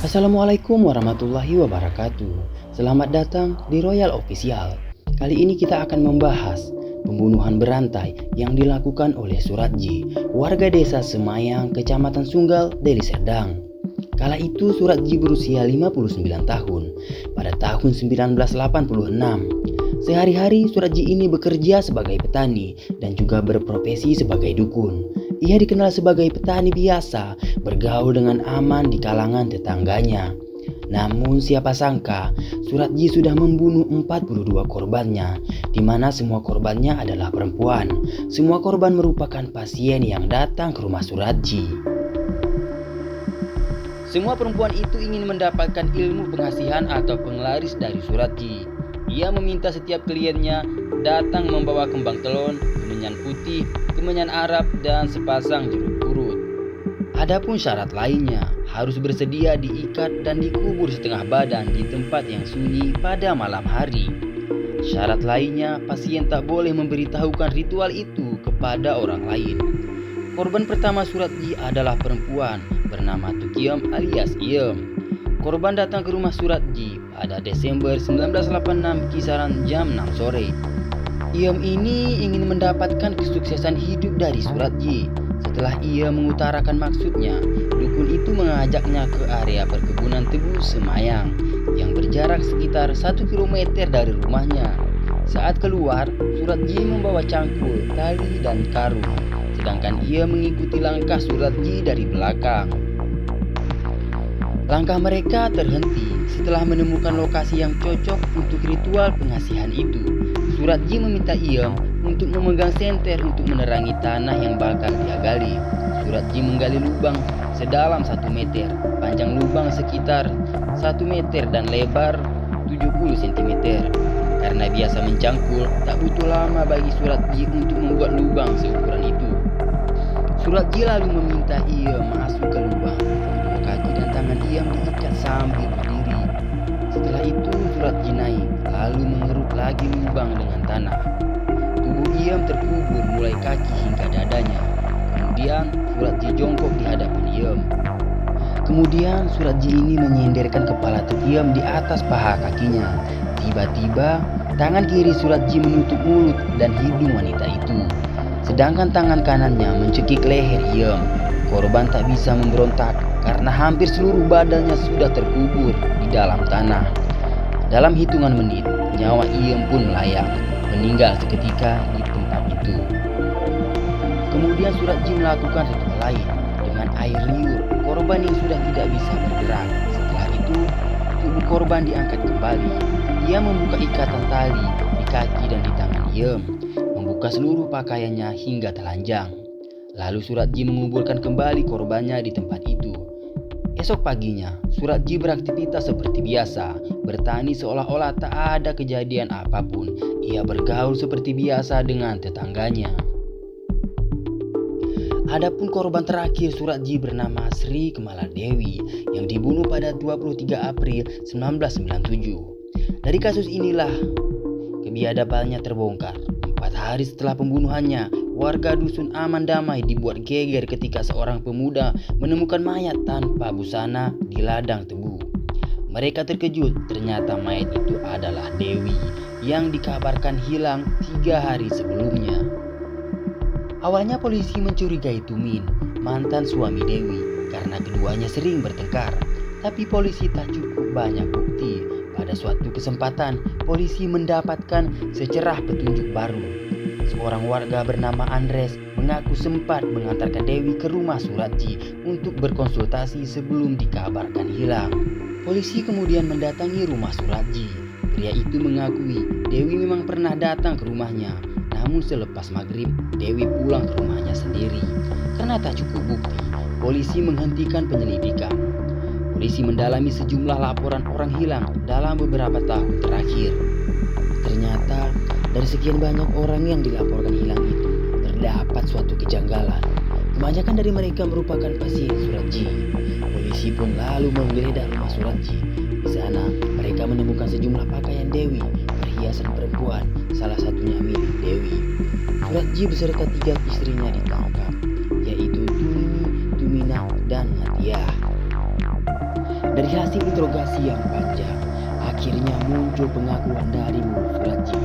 Assalamualaikum warahmatullahi wabarakatuh. Selamat datang di Royal Official. Kali ini kita akan membahas pembunuhan berantai yang dilakukan oleh Suratji, warga desa Semayang, Kecamatan Sunggal, Deli Serdang. Kala itu Suratji berusia 59 tahun pada tahun 1986. Sehari-hari Suratji ini bekerja sebagai petani dan juga berprofesi sebagai dukun. Ia dikenal sebagai petani biasa, bergaul dengan aman di kalangan tetangganya. Namun siapa sangka Suratji sudah membunuh 42 korbannya, di mana semua korbannya adalah perempuan. Semua korban merupakan pasien yang datang ke rumah Suratji. Semua perempuan itu ingin mendapatkan ilmu pengasihan atau penglaris dari Suratji. Ia meminta setiap kliennya datang membawa kembang telon, kemenyan putih, kemenyan Arab, dan sepasang jeruk purut. Adapun syarat lainnya, harus bersedia diikat dan dikubur setengah badan di tempat yang sunyi pada malam hari. Syarat lainnya, pasien tak boleh memberitahukan ritual itu kepada orang lain. Korban pertama Suratji adalah perempuan bernama Tukiem alias Iem. Korban datang ke rumah Suratji pada Desember 1986 kisaran jam 6 sore. Iem ini ingin mendapatkan kesuksesan hidup dari Suratji. Setelah ia mengutarakan maksudnya, dukun itu mengajaknya ke area perkebunan tebu Semayang yang berjarak sekitar 1 km dari rumahnya. Saat keluar, Suratji membawa cangkul, tali, dan karung, sedangkan ia mengikuti langkah Suratji dari belakang. Langkah mereka terhenti setelah menemukan lokasi yang cocok untuk ritual pengasihan itu. Suratji meminta Iem untuk memegang senter untuk menerangi tanah yang bakal dia gali. Suratji menggali lubang sedalam 1 meter, panjang lubang sekitar 1 meter dan lebar 70 cm. Karena biasa mencangkul, tak butuh lama bagi Suratji untuk membuat lubang seukuran itu. Suratji lalu meminta Iem masuk ke lubang. Kaki dan tangan Iem diikat sambil berdiri. Setelah itu Suratji naik, lalu mengeruk lagi lubang dengan tanah. Tubuh Iem terkubur mulai kaki hingga dadanya. Kemudian Suratji jongkok di hadapan Iem. Kemudian Suratji ini menyenderkan kepala Iem di atas paha kakinya. Tiba-tiba tangan kiri Suratji menutup mulut dan hidung wanita itu, sedangkan tangan kanannya mencekik leher Iem. Korban tak bisa memberontak karena hampir seluruh badannya sudah terkubur di dalam tanah. Dalam hitungan menit, nyawa Iem pun melayang, meninggal seketika di tempat itu. Kemudian Suratji melakukan ritual lain dengan air liur korban yang sudah tidak bisa bergerak. Setelah itu, tubuh korban diangkat kembali. Ia membuka ikatan tali di kaki dan di tangan Iem, membuka seluruh pakaiannya hingga telanjang. Lalu Suratji menguburkan kembali korbannya di tempat itu. Esok paginya, Suratji beraktivitas seperti biasa, bertani seolah-olah tak ada kejadian apapun. Ia bergaul seperti biasa dengan tetangganya. Adapun korban terakhir Suratji bernama Sri Kemaladewi yang dibunuh pada 23 April 1997. Dari kasus inilah kebiadabannya terbongkar. 4 hari setelah pembunuhannya, warga dusun Aman Damai dibuat geger ketika seorang pemuda menemukan mayat tanpa busana di ladang tebu. Mereka terkejut, ternyata mayat itu adalah Dewi yang dikabarkan hilang 3 hari sebelumnya. Awalnya polisi mencurigai Tumin, mantan suami Dewi, karena keduanya sering bertengkar. Tapi polisi tak cukup banyak bukti. Pada suatu kesempatan, polisi mendapatkan secerah petunjuk baru. Seorang warga bernama Andres mengaku sempat mengantarkan Dewi ke rumah Suratji untuk berkonsultasi sebelum dikabarkan hilang. Polisi kemudian mendatangi rumah Suratji. Pria itu mengakui Dewi memang pernah datang ke rumahnya. Namun selepas maghrib, Dewi pulang ke rumahnya sendiri. Karena tak cukup bukti, polisi menghentikan penyelidikan. Polisi mendalami sejumlah laporan orang hilang dalam beberapa tahun terakhir. Ternyata dari sekian banyak orang yang dilaporkan hilang itu, terdapat suatu kejanggalan. Kebanyakan dari mereka merupakan pasien Suratji. Polisi pun lalu menggeledah rumah Suratji. Di sana mereka menemukan sejumlah pakaian Dewi, perhiasan perempuan, salah satunya milik Dewi. Suratji beserta 3 istrinya ditangkap, yaitu Tumi, Tumina, dan Ngatiah. Dari hasil interogasi yang panjang, akhirnya muncul pengakuan dari mulut Suratji.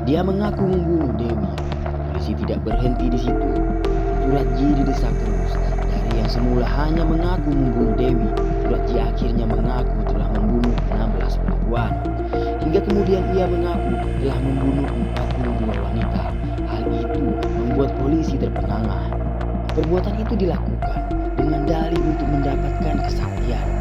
Dia mengaku membunuh Dewi. Polisi tidak berhenti di situ. Suratji didesak terus. Dari yang semula hanya mengaku membunuh Dewi, Suratji akhirnya mengaku telah membunuh 16 perempuan. Hingga kemudian ia mengaku telah membunuh 42 wanita. Hal itu membuat polisi terpengangah. Perbuatan itu dilakukan dengan dalih untuk mendapatkan kesaktian.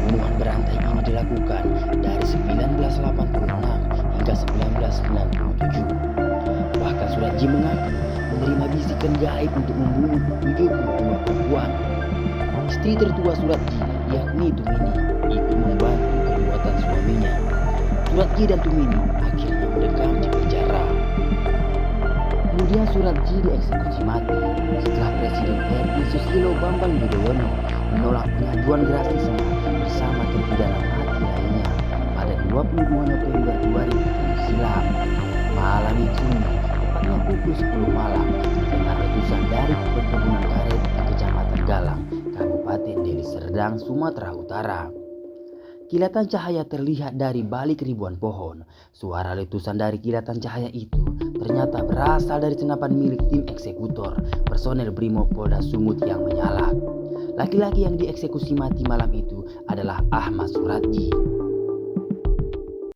Pembunuhan berantai ini dilakukan dari 1986 hingga 1997. Bahkan Suratji mengaku menerima bisikan gaib untuk membunuh 72 perempuan. Istri tertua Suratji, yakni Tumini, ikut membantu perbuatan suaminya. Suratji dan Tumini akhirnya mendekam di penjara. Kemudian Suratji dieksekusi mati setelah Presiden RI Susilo Bambang Yudhoyono menolak pengajuan grasisnya bersama terpidana mati lainnya pada 22 November 2007 silam. Malam itu, tepatnya pukul 10 malam, terdengar letusan dari perkebunan karet di Kecamatan Galang, Kabupaten Deli Serdang, Sumatera Utara. Kilatan cahaya terlihat dari balik ribuan pohon. Suara letusan dari kilatan cahaya itu ternyata berasal dari senapan milik tim eksekutor personel Brimob Polda Sumut yang menyala. Laki-laki yang dieksekusi mati malam itu adalah Ahmad Suratji.